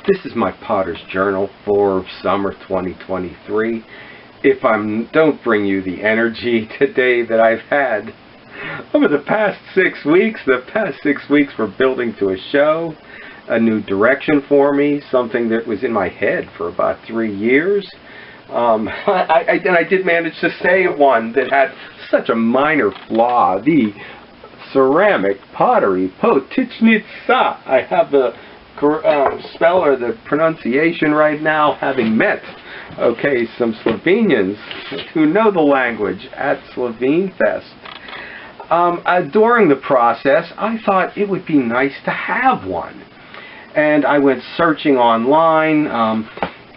This is my Potter's Journal for summer 2023. If I don't bring you the energy today that I've had over the past 6 weeks, were building to a show, a new direction for me, something that was in my head for about 3 years. I did manage to save one that had such a minor flaw, the ceramic pottery poticnica. I have the spell or the pronunciation right now, having met some Slovenians who know the language at Slovenfest. During the process, I thought it would be nice to have one, and I went searching online.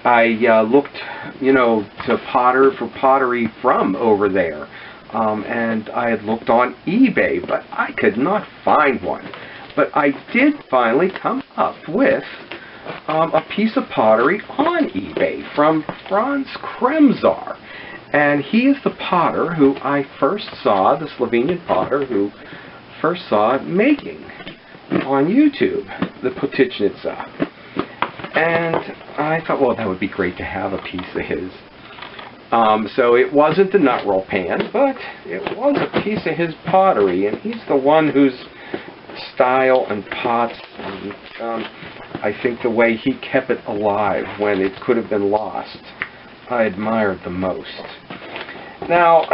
I looked, to for pottery from over there, and I had looked on eBay, but I could not find one. But I did finally come up with a piece of pottery on eBay from Franc Kremzar. And he is the potter who I first saw, the Slovenian potter who first saw it making on YouTube, the poticnica. And I thought, well, that would be great to have a piece of his. So it wasn't the nut roll pan, but it was a piece of his pottery, and he's the one whose style and pots, and I think the way he kept it alive when it could have been lost, I admired the most. Now,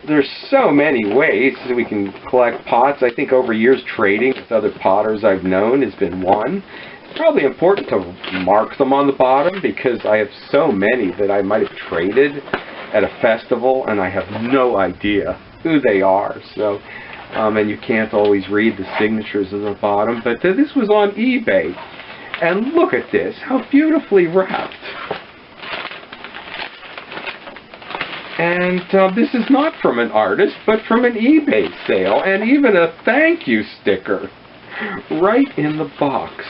there's so many ways that we can collect pots. I think over years trading with other potters I've known has been one. It's probably important to mark them on the bottom because I have so many that I might have traded at a festival and I have no idea who they are. So, and you can't always read the signatures at the bottom, but this was on eBay. And look at this, how beautifully wrapped. And this is not from an artist, but from an eBay sale, and even a thank you sticker right in the box.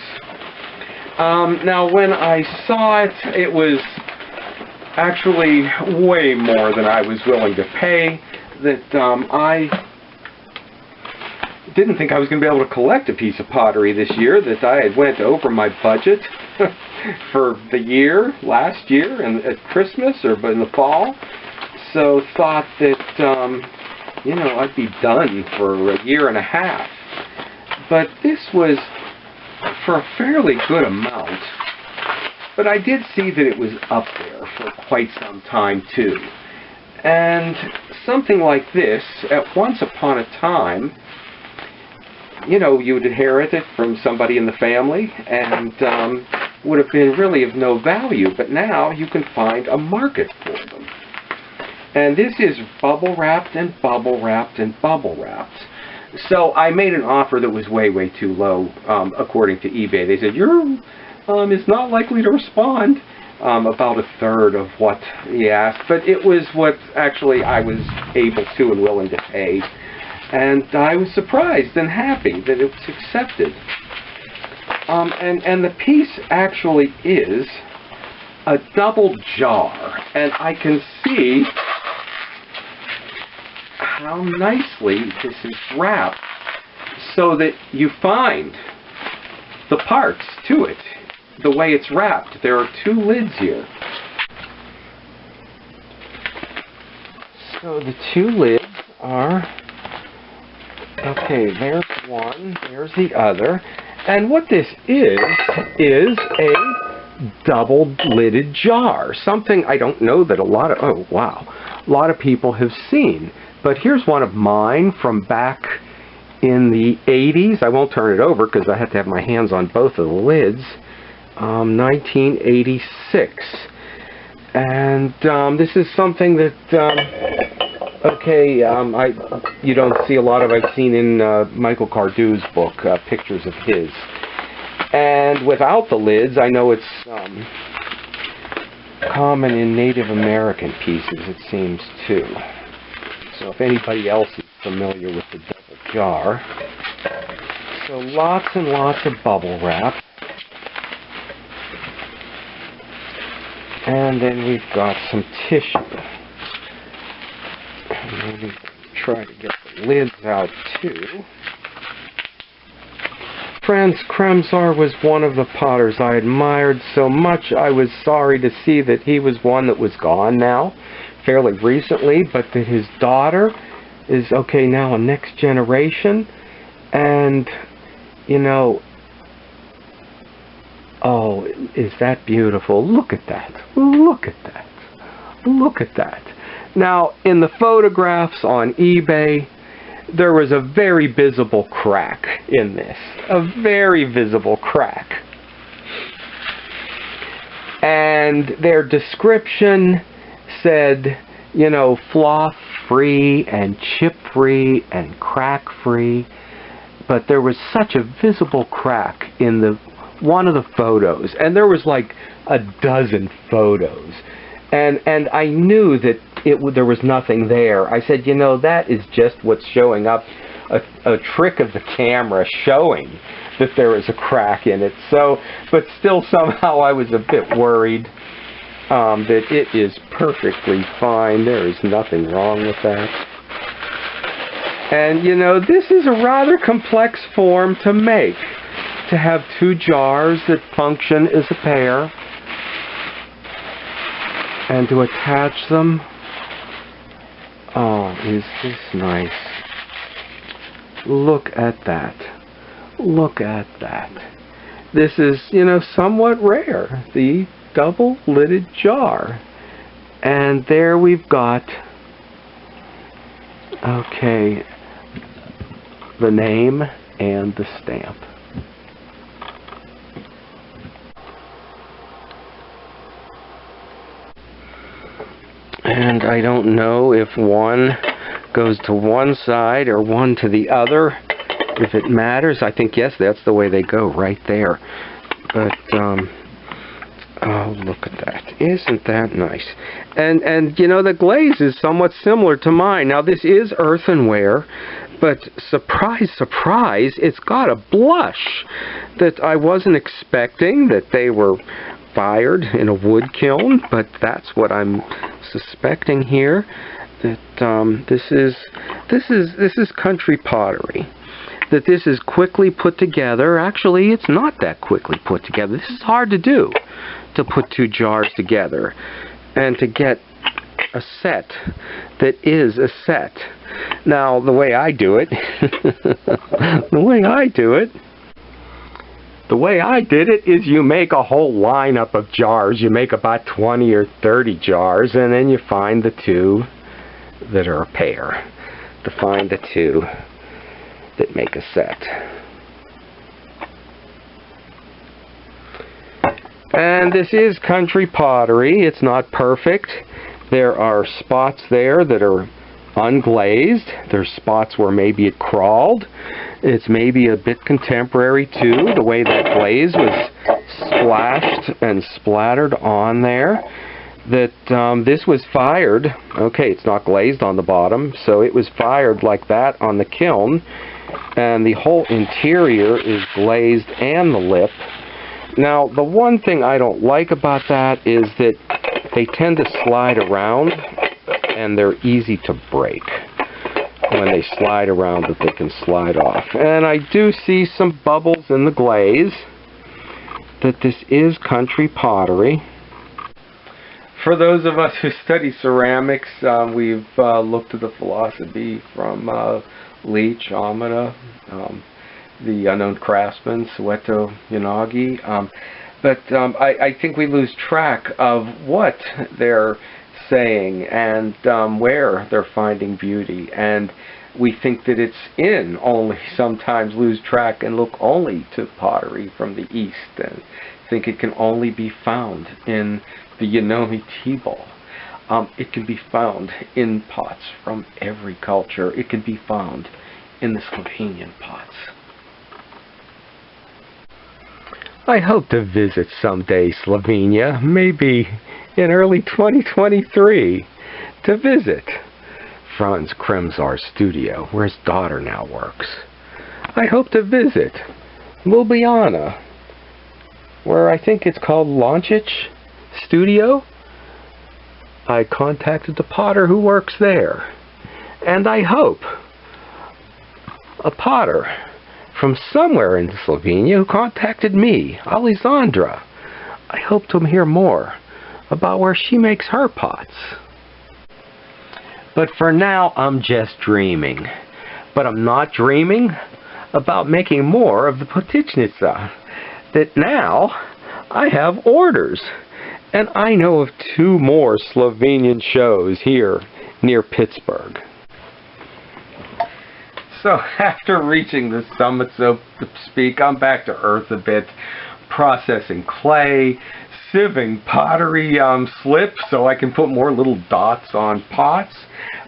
Now, when I saw it, it was actually way more than I was willing to pay. That I didn't think I was going to be able to collect a piece of pottery this year, that I had went over my budget for the year, last year, and at Christmas or in the fall. So thought that, I'd be done for a year and a half. But this was for a fairly good amount. But I did see that it was up there for quite some time, too. And something like this, at once upon a time, you'd inherit it from somebody in the family and would have been really of no value, but now you can find a market for them. And this is bubble wrapped and bubble wrapped and bubble wrapped. So I made an offer that was way, way too low, according to eBay. They said, is not likely to respond, about a third of what he asked, but it was what actually I was able to and willing to pay. And I was surprised and happy that it was accepted. And the piece actually is a double jar. And I can see how nicely this is wrapped so that you find the parts to it, the way it's wrapped. There are 2 lids here. So the 2 lids are... Okay, there's one, there's the other, and what this is a double-lidded jar, something I don't know that a lot of people have seen. But here's one of mine from back in the 80s. I won't turn it over because I have to have my hands on both of the lids. 1986. And this is something that... you don't see a lot of. I've seen in Michael Cardew's book pictures of his. And without the lids, I know it's common in Native American pieces, it seems, too. So if anybody else is familiar with the double jar. So lots and lots of bubble wrap. And then we've got some tissue. Maybe try to get the lids out too. Franc Kremzar was one of the potters I admired so much. I was sorry to see that he was one that was gone now, fairly recently, but that his daughter is, okay, now a next generation. And, you know, oh, is that beautiful? Look at that. Look at that. Look at that. Now, in the photographs on eBay, there was a very visible crack in this. A very visible crack. And their description said, you know, flaw-free and chip-free and crack-free. But there was such a visible crack in one of the photos. And there was like a dozen photos. And I knew that there was nothing there. I said, you know, that is just what's showing up, a trick of the camera showing that there is a crack in it. So, but still somehow I was a bit worried that it is perfectly fine. There is nothing wrong with that. And, you know, this is a rather complex form to make, to have two jars that function as a pair, and to attach them. Oh, is this nice? Look at that. Look at that. This is, you know, somewhat rare. The double-lidded jar. And there we've got, okay, the name and the stamp. And I don't know if one goes to one side or one to the other, if it matters. I think, yes, that's the way they go, right there. But, oh, look at that. Isn't that nice? And you know, the glaze is somewhat similar to mine. Now, this is earthenware, but surprise, surprise, it's got a blush that I wasn't expecting, that they were fired in a wood kiln, but that's what I'm suspecting here, that this is country pottery, that this is quickly put together. Actually, it's not that quickly put together. This is hard to do, to put two jars together and to get a set that is a set. Now, the way I do it, the way I did it is you make a whole lineup of jars. You make about 20 or 30 jars, and then you find the two that are a pair. To find the two that make a set. And this is country pottery. It's not perfect. There are spots there that are unglazed. There's spots where maybe it crawled. It's maybe a bit contemporary too, the way that glaze was splashed and splattered on there. That this was fired. Okay, it's not glazed on the bottom, so it was fired like that on the kiln, and the whole interior is glazed and the lip. Now, the one thing I don't like about that is that they tend to slide around, and they're easy to break when they slide around, that they can slide off. And I do see some bubbles in the glaze, that this is country pottery. For those of us who study ceramics, we've looked at the philosophy from Leach, Amada, the unknown craftsman, Soweto Yanagi. But I think we lose track of what they're saying and where they're finding beauty. And we think that it's in, only sometimes lose track and look only to pottery from the East and think it can only be found in the Yanomi tea bowl. It can be found in pots from every culture. It can be found in the Slovenian pots. I hope to visit someday Slovenia, maybe in early 2023, to visit Franc Kremzar's studio, where his daughter now works. I hope to visit Ljubljana, where I think it's called Lončić Studio. I contacted the potter who works there, and I hope a potter from somewhere in Slovenia who contacted me, Alessandra. I hope to hear more about where she makes her pots. But for now, I'm just dreaming. But I'm not dreaming about making more of the poticnica. That now I have orders. And I know of 2 more Slovenian shows here near Pittsburgh. So after reaching the summit, so to speak, I'm back to earth a bit, processing clay, sieving pottery slips so I can put more little dots on pots.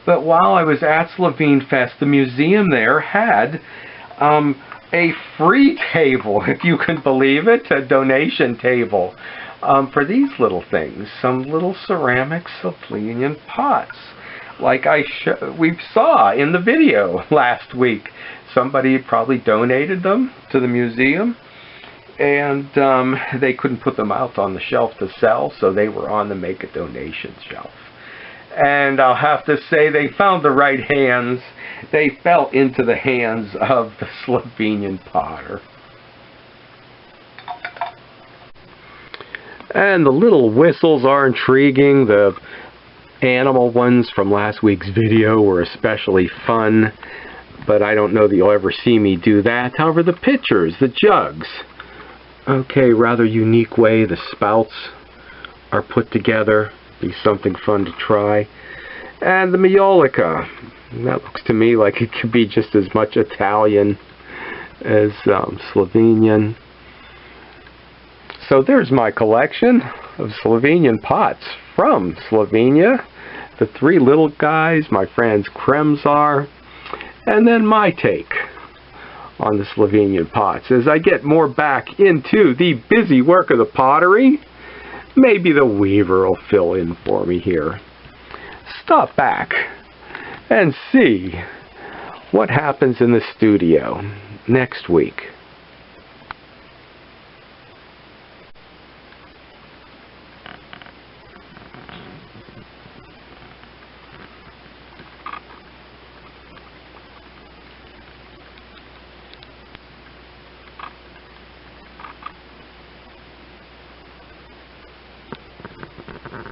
But while I was at Slovene Fest, the museum there had a free table, if you can believe it, a donation table for these little things, some little ceramic Slovenian pots. Like we saw in the video last week. Somebody probably donated them to the museum, and they couldn't put them out on the shelf to sell, so they were on the make a donation shelf. And I'll have to say they found the right hands. They fell into the hands of the Slovenian potter. And the little whistles are intriguing. The animal ones from last week's video were especially fun, but I don't know that you'll ever see me do that. However, the pitchers, the jugs, okay, rather unique way the spouts are put together. Be something fun to try. And the majolica, that looks to me like it could be just as much Italian as Slovenian. So there's my collection of Slovenian pots from Slovenia. The 3 little guys, my Franc Kremzar, and then my take on the Slovenian pots. As I get more back into the busy work of the pottery, maybe the weaver will fill in for me here. Stop back and see what happens in the studio next week.